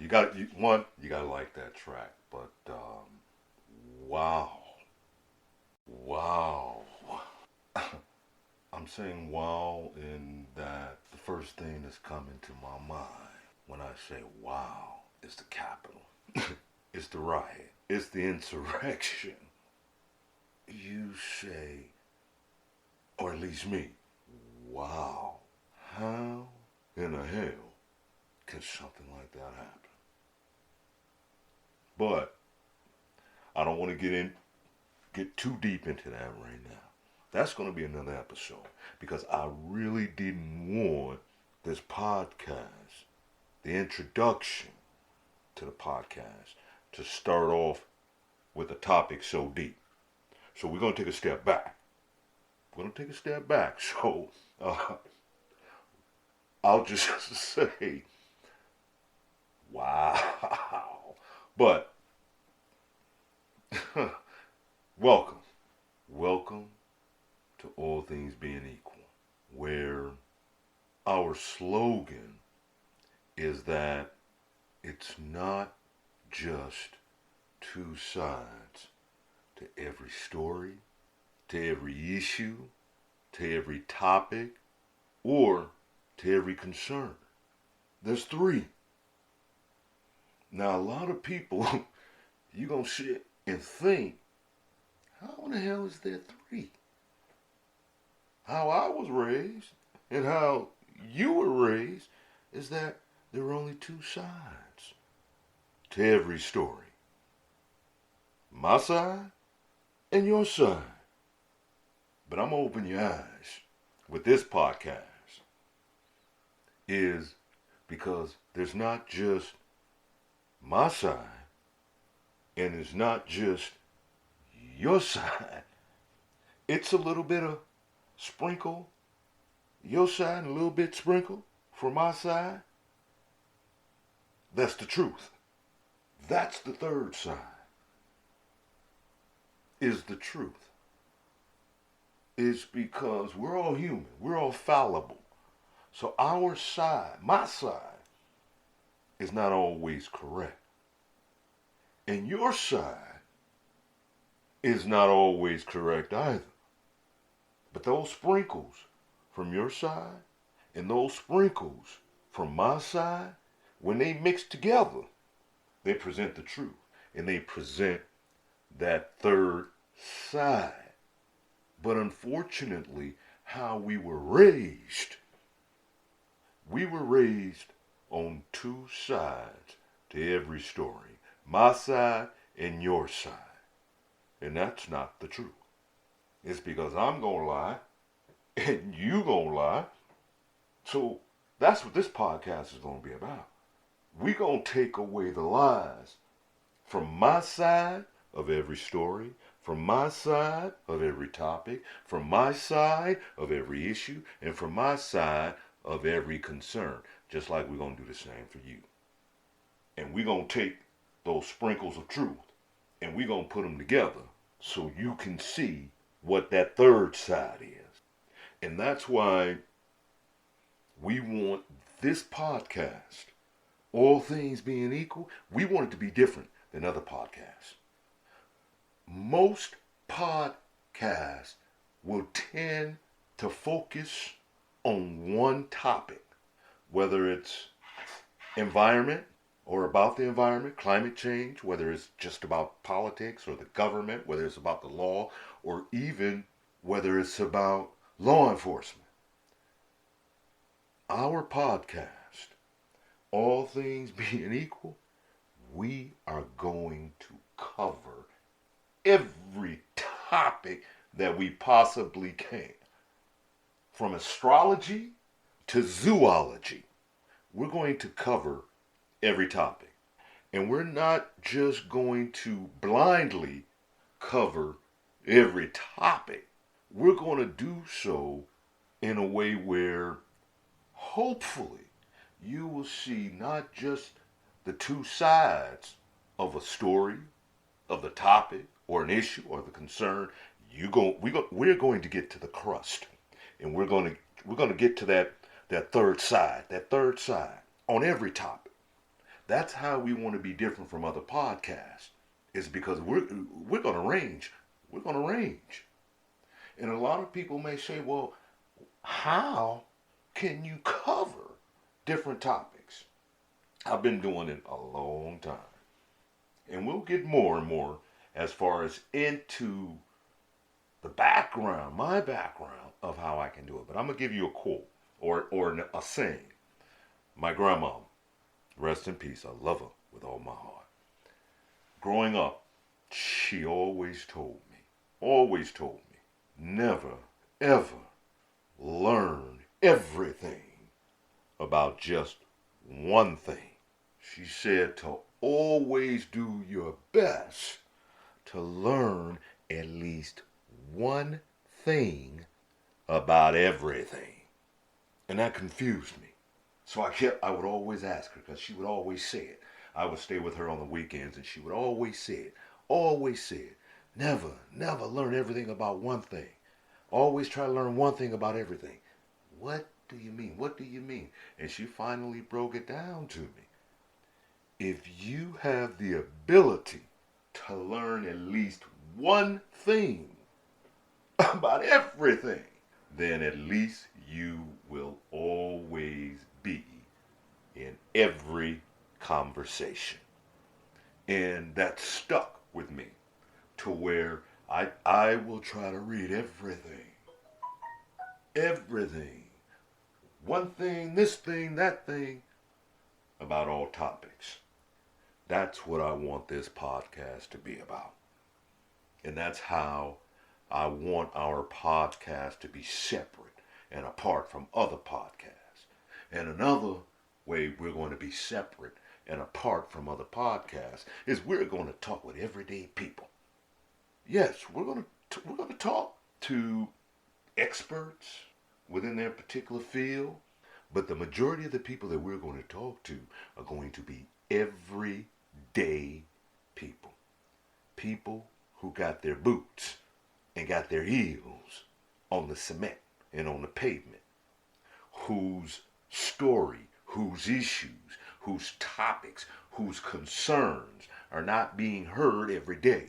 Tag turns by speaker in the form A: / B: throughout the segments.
A: you gotta like that track. But wow, wow. I'm saying wow in that the first thing that's coming to my mind when I say wow is the Capitol. It's the riot. It's the insurrection. You say, or at least me, wow. How in the hell can something like that happen? But I don't want to get too deep into that right now. That's going to be another episode because I really didn't want this podcast, the introduction to the podcast, to start off with a topic so deep. So we're going to take a step back. We're going to take a step back. So I'll just say, wow. But welcome. Welcome to All Things Being Equal, where our slogan is that it's not just two sides to every story, to every issue, to every topic, or to every concern. There's three. Now, a lot of people, you gonna sit and think, how in the hell is there three? How I was raised and how you were raised is that there are only two sides to every story. My side and your side. But I'm gonna open your eyes with this podcast is because there's not just my side and it's not just your side. It's a little bit of sprinkle your side and a little bit sprinkle for my side. That's the truth. That's the third side. Is the truth. It's because we're all human. We're all fallible. So our side, my side, is not always correct. And your side is not always correct either. But those sprinkles from your side and those sprinkles from my side, when they mix together, they present the truth. And they present that third side. But unfortunately, how we were raised on two sides to every story. My side and your side. And that's not the truth. It's because I'm going to lie and you going to lie. So that's what this podcast is going to be about. We're going to take away the lies from my side of every story, from my side of every topic, from my side of every issue, and from my side of every concern. Just like we're going to do the same for you. And we're going to take those sprinkles of truth and we're going to put them together so you can see what that third side is. And that's why we want this podcast, all things being equal, we want it to be different than other podcasts. Most podcasts will tend to focus on one topic, whether it's environment or about the environment, climate change, whether it's just about politics or the government, whether it's about the law, or even whether it's about law enforcement. Our podcast, all things being equal, we are going to cover every topic that we possibly can. From astrology to zoology, we're going to cover every topic. And we're not just going to blindly cover every topic. We're going to do so in a way where hopefully you will see not just the two sides of a story, of the topic, or an issue, or the concern. We're going to get to the crust, and we're going to get to that third side on every topic. That's how we want to be different from other podcasts. Is because we're gonna range. We're gonna range. And a lot of people may say, well, how can you cover different topics? I've been doing it a long time. And we'll get more and more as far as into the background, my background of how I can do it. But I'm going to give you a quote or a saying. My grandma, rest in peace, I love her with all my heart. Growing up, she always told me, never, ever learn everything about just one thing. She said to always do your best to learn at least one thing about everything. And that confused me. So I would always ask her, because she would always say it. I would stay with her on the weekends and she would always say it, never, never learn everything about one thing. Always try to learn one thing about everything. What do you mean? What do you mean? And she finally broke it down to me. If you have the ability to learn at least one thing about everything, then at least you will always be in every conversation. And that stuck with me to where I will try to read everything. Everything. One thing, this thing, that thing, about all topics. That's what I want this podcast to be about. And that's how I want our podcast to be separate and apart from other podcasts. And another way we're going to be separate and apart from other podcasts is we're going to talk with everyday people. Yes, we're going to talk to experts within their particular field, but the majority of the people that we're going to talk to are going to be everyday people. People who got their boots and got their heels on the cement and on the pavement, whose story, whose issues, whose topics, whose concerns are not being heard every day.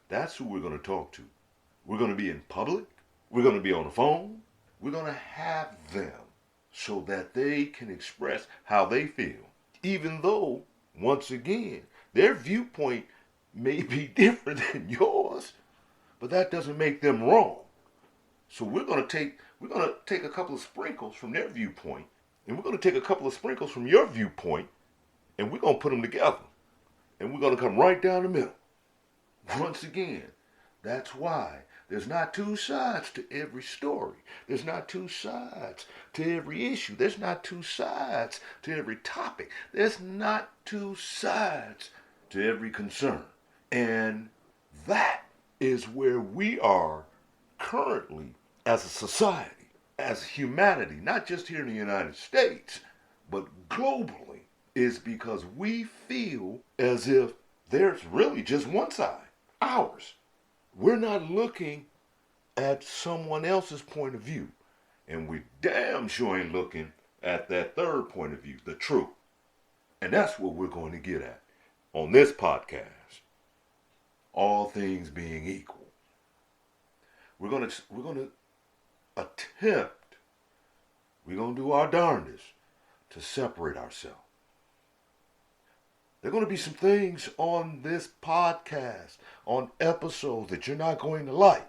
A: That's who we're going to talk to. We're going to be in public. We're going to be on the phone. We're going to have them so that they can express how they feel. Even though, once again, their viewpoint may be different than yours, but that doesn't make them wrong. So we're going to take a couple of sprinkles from their viewpoint, and we're going to take a couple of sprinkles from your viewpoint, and we're going to put them together. And we're going to come right down the middle. Once again, that's why there's not two sides to every story. There's not two sides to every issue. There's not two sides to every topic. There's not two sides to every concern. And that is where we are currently as a society, as humanity, not just here in the United States, but globally, is because we feel as if there's really just one side, ours. We're not looking at someone else's point of view. And we damn sure ain't looking at that third point of view, the truth. And that's what we're going to get at on this podcast. All things being equal. We're going to attempt, we're going to do our darndest to separate ourselves. There are going to be some things on this podcast, on episodes that you're not going to like.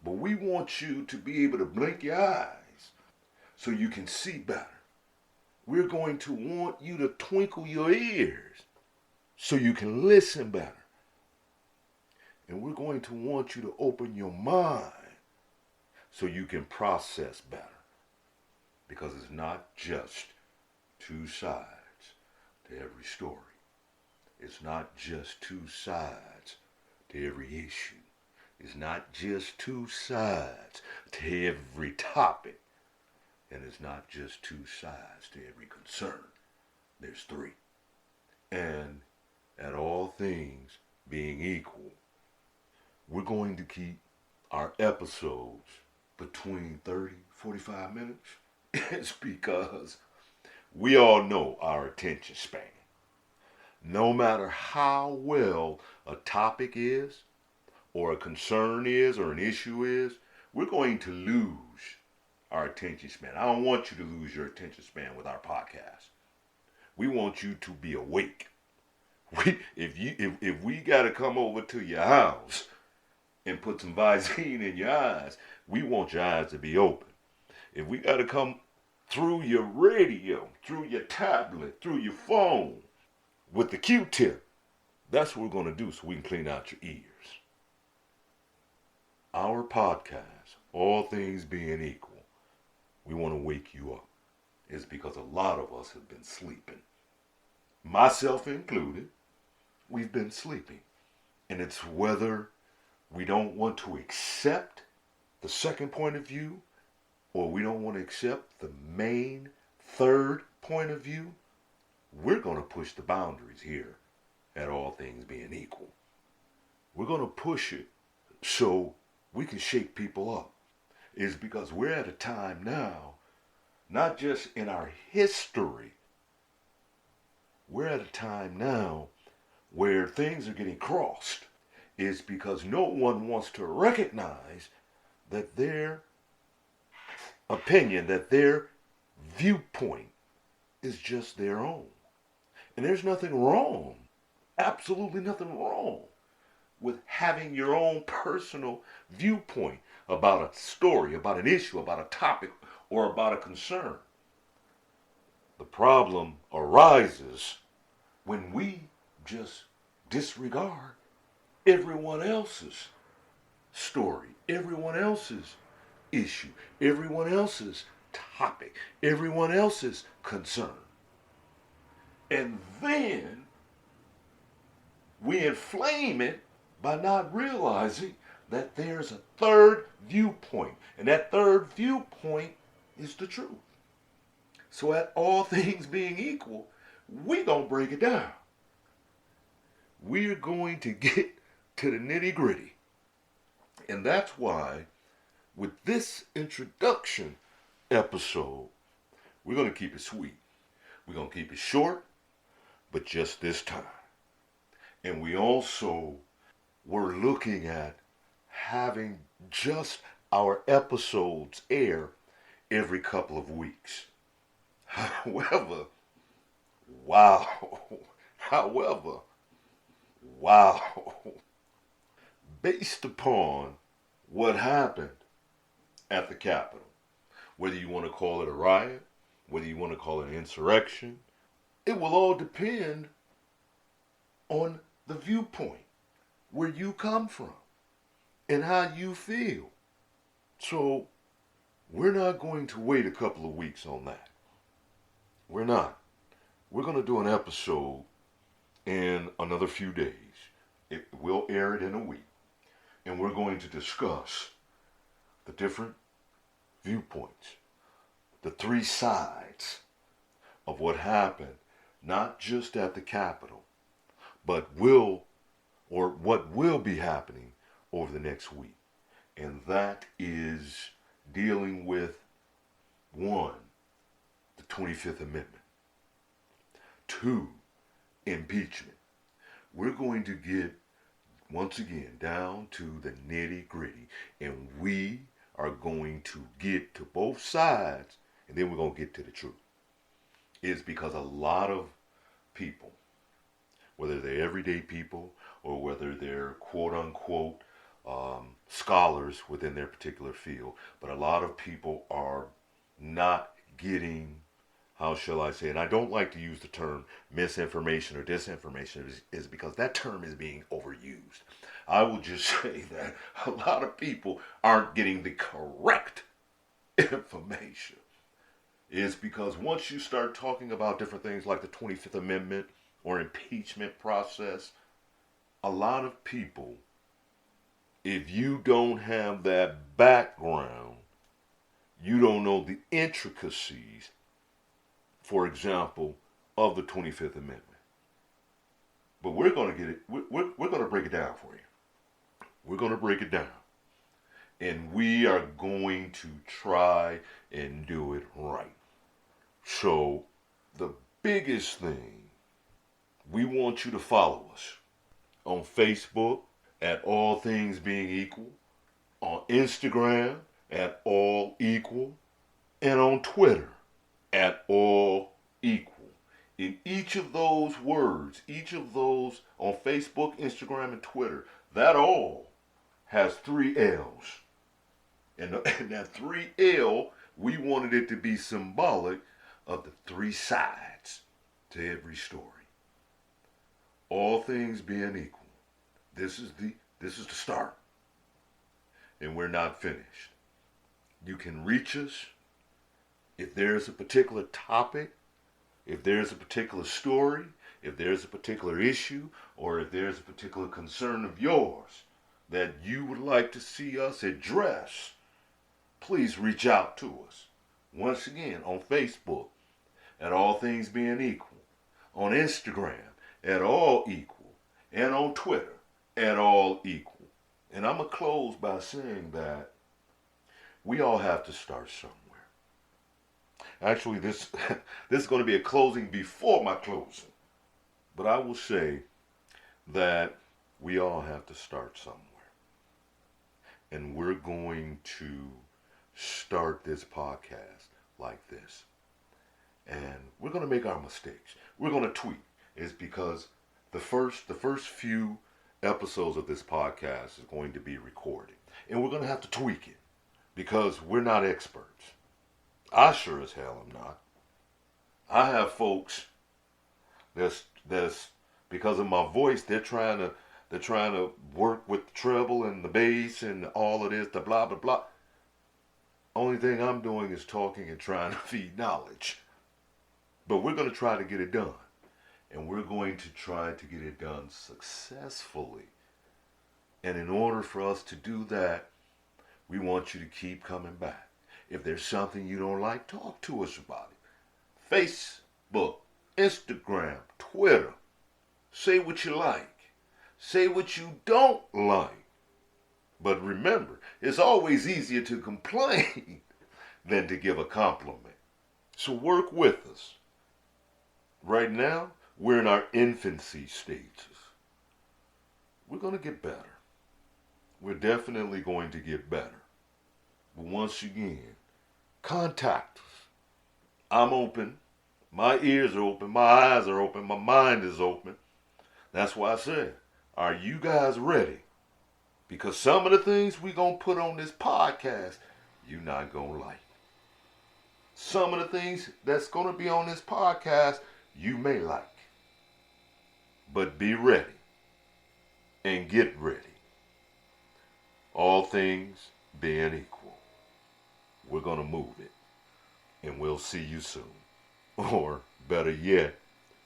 A: But we want you to be able to blink your eyes so you can see better. We're going to want you to twinkle your ears so you can listen better. And we're going to want you to open your mind so you can process better. Because it's not just two sides to every story. It's not just two sides to every issue. It's not just two sides to every topic. And it's not just two sides to every concern. There's three. And at all things being equal, we're going to keep our episodes between 30, 45 minutes. It's because we all know our attention span. No matter how well a topic is, or a concern is, or an issue is, we're going to lose our attention span. I don't want you to lose your attention span with our podcast. We want you to be awake. If we got to come over to your house and put some Visine in your eyes, we want your eyes to be open. If we got to come through your radio, through your tablet, through your phone, with the Q-tip, that's what we're going to do so we can clean out your ears. Our podcast, all things being equal, we want to wake you up. It's because a lot of us have been sleeping. Myself included, we've been sleeping. And it's whether we don't want to accept the second point of view, or we don't want to accept the main third point of view, we're going to push the boundaries here at All Things Being Equal. We're going to push it so we can shake people up. It's because we're at a time now, not just in our history, we're at a time now where things are getting crossed. It's because no one wants to recognize that their opinion, that their viewpoint is just their own. And there's nothing wrong, absolutely nothing wrong, with having your own personal viewpoint about a story, about an issue, about a topic, or about a concern. The problem arises when we just disregard everyone else's story, everyone else's issue, everyone else's topic, everyone else's concern. And then we inflame it by not realizing that there's a third viewpoint. And that third viewpoint is the truth. So at all things being equal, we're going to break it down. We're going to get to the nitty gritty. And that's why with this introduction episode, we're going to keep it sweet. We're going to keep it short, but just this time. And we also were looking at having just our episodes air every couple of weeks. However, based upon what happened at the Capitol, whether you want to call it a riot, whether you want to call it an insurrection, it will all depend on the viewpoint, where you come from, and how you feel. So, we're not going to wait a couple of weeks on that. We're not. We're going to do an episode in another few days. We'll air it in a week. And we're going to discuss the different viewpoints, the three sides of what happened, not just at the Capitol, but what will be happening over the next week. And that is dealing with 1, the 25th Amendment, 2, impeachment. We're going to get, once again, down to the nitty gritty, and we are going to get to both sides, and then we're going to get to the truth. It's because a lot of people, whether they're everyday people or whether they're quote unquote scholars within their particular field, but a lot of people are not getting, how shall I say, and I don't like to use the term misinformation or disinformation, is because that term is being overused. I will just say that a lot of people aren't getting the correct information. It's because once you start talking about different things like the 25th Amendment or impeachment process, a lot of people, if you don't have that background, you don't know the intricacies, for example, of the 25th Amendment. But we're going to get it, we're going to break it down for you. We're going to break it down. And we are going to try and do it right. So, the biggest thing we want you to follow us on Facebook at All Things Being Equal, on Instagram at All Equal, and on Twitter at All Equal. In each of those words, each of those on Facebook, Instagram, and Twitter, that all has 3 L's. And that 3L, we wanted it to be symbolic of the 3 sides to every story. All things being equal. This is the start. And we're not finished. You can reach us if there's a particular topic, if there's a particular story, if there's a particular issue, or if there's a particular concern of yours that you would like to see us address, please reach out to us. Once again, on Facebook, at All Things Being Equal, on Instagram, at All Equal, and on Twitter, at All Equal. And I'm going to close by saying that we all have to start somewhere. Actually, this is going to be a closing before my closing. But I will say that we all have to start somewhere. And we're going to start this podcast like this. And we're going to make our mistakes. We're going to tweak. It's because the first few episodes of this podcast is going to be recorded. And we're going to have to tweak it because we're not experts. I sure as hell am not. I have folks that's because of my voice, they're trying to work with the treble and the bass and all of this, the blah blah blah. Only thing I'm doing is talking and trying to feed knowledge. But we're going to try to get it done. And we're going to try to get it done successfully. And in order for us to do that, we want you to keep coming back. If there's something you don't like, talk to us about it. Facebook, Instagram, Twitter. Say what you like. Say what you don't like. But remember, it's always easier to complain than to give a compliment. So work with us. Right now, we're in our infancy stages. We're going to get better. We're definitely going to get better. But once again, contact us. I'm open. My ears are open. My eyes are open. My mind is open. That's why I said, are you guys ready? Because some of the things we're going to put on this podcast, you're not going to like. Some of the things that's going to be on this podcast, you may like. But be ready and get ready. All things being equal, we're going to move it. And we'll see you soon. Or better yet,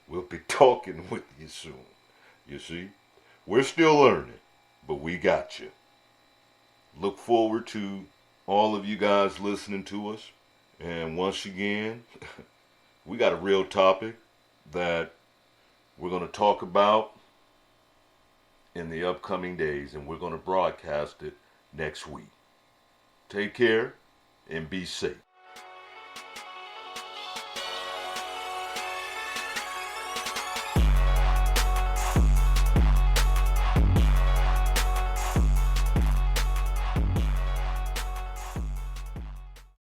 A: we'll be talking with you soon. You see, we're still learning, but we got you. Look forward to all of you guys listening to us. And once again, we got a real topic that we're going to talk about in the upcoming days, and we're going to broadcast it next week. Take care and be safe.